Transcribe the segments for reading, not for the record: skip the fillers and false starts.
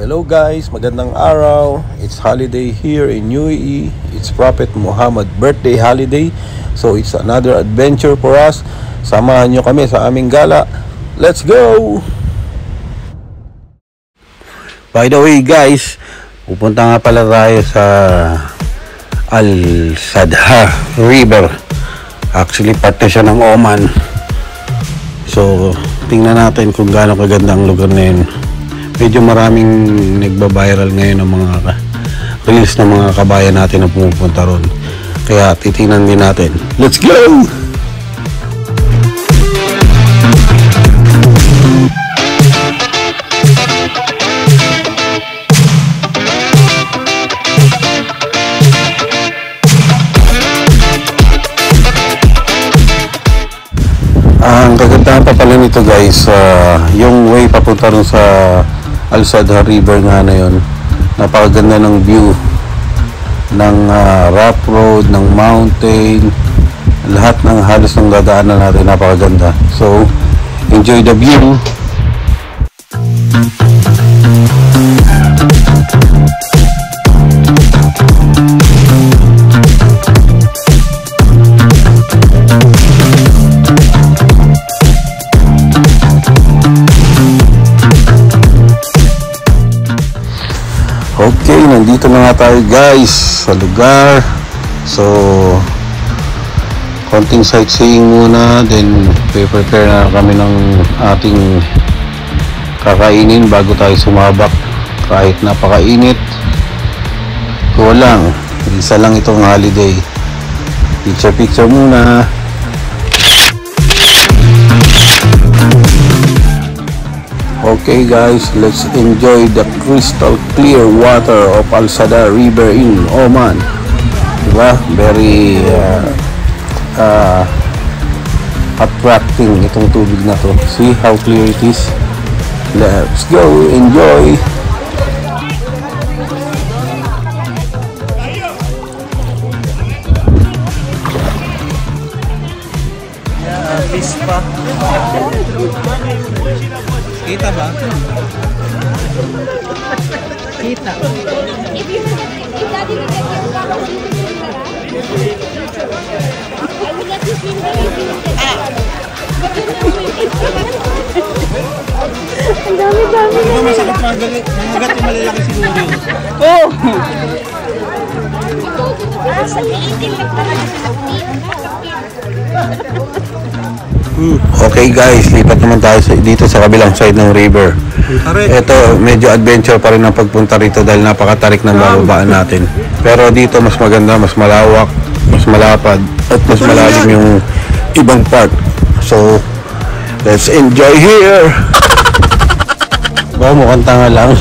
Hello guys, magandang araw. It's holiday here in UAE. It's Prophet Muhammad birthday holiday. So it's another adventure for us. Samahan nyo kami sa aming gala. Let's go! By the way guys, pupunta nga pala tayo sa Al-Sadha River. Actually part na siya ng Oman. So tingnan natin kung gaano kaganda ang lugar na yun. Medyo maraming nagba-viral ngayon ng mga reels ng mga kabayan natin na pumupunta ron. Kaya titingnan din natin. Let's go! Ang kagandahan pa pala nito guys, yung way papunta ron sa Al-Sadha River nga na yun, napakaganda ng view ng rough road, ng mountain, lahat ng halos ng dadaanan natin, napakaganda. So enjoy the view. Okay, nandito na nga tayo guys sa lugar. So konting sightseeing muna, then prepare na kami ng ating kakainin bago tayo sumabak kahit napakainit. Ko lang, isa lang itong holiday. Picture muna. Okay guys, let's enjoy the crystal clear water of Al-Sadha River in Oman. Diba? Very attracting itong tubig na to. See how clear it is? Let's go, enjoy! Fish pa. Kita ba? Kita. Ang dami-dami. Ano masakit magagat yung malalaki siguro yun? Oh! Sa iitin lang talaga sila Okay guys, lipat naman tayo dito sa kabilang side ng river. Ito, medyo adventure pa rin ang pagpunta rito dahil napakatarik ng bababaan natin. Pero dito mas maganda, mas malawak, mas malapad, at mas malalim yung ibang part. So, let's enjoy here! Ba, mukhang tanga lang.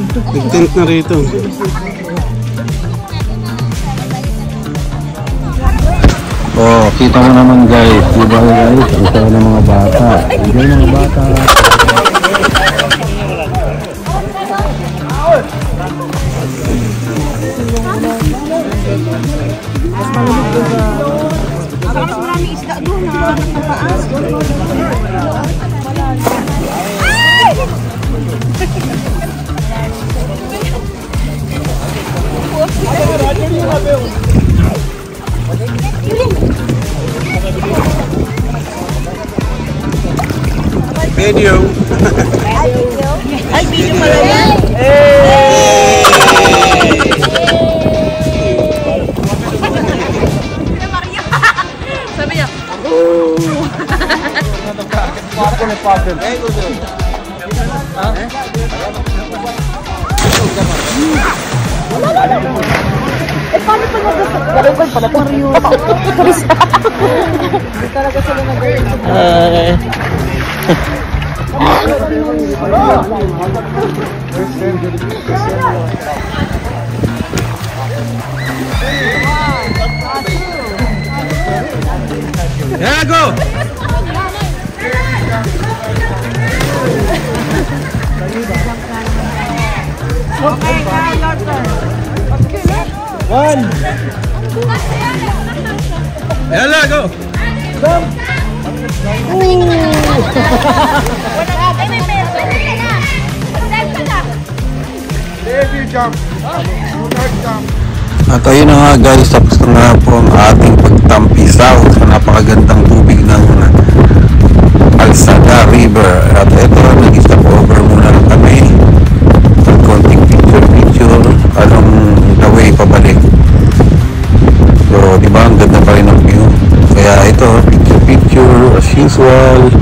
Nag-tent na rito. Oh, kita mo naman guys, diba guys, ang saya ng mga bata. Enjoy ng mga bata. mas maraming isda doon na nakataas. Video. Ay, video pala yan. Sabi niya, paano pa nag-garibal pala ito? Talaga sila nag-garibal. Yeah, go! Okay, your turn. One. Yala, go! At ayun na nga guys, tapos na nga po ang ating pagtampisaw sa napakagandang tubig ng Alsada River. At ito, nag-stop over muna lang kami at konting picture along the way pabalik. So, di ba, ang ganda pa rin ng view. Kaya ito, picture as usual.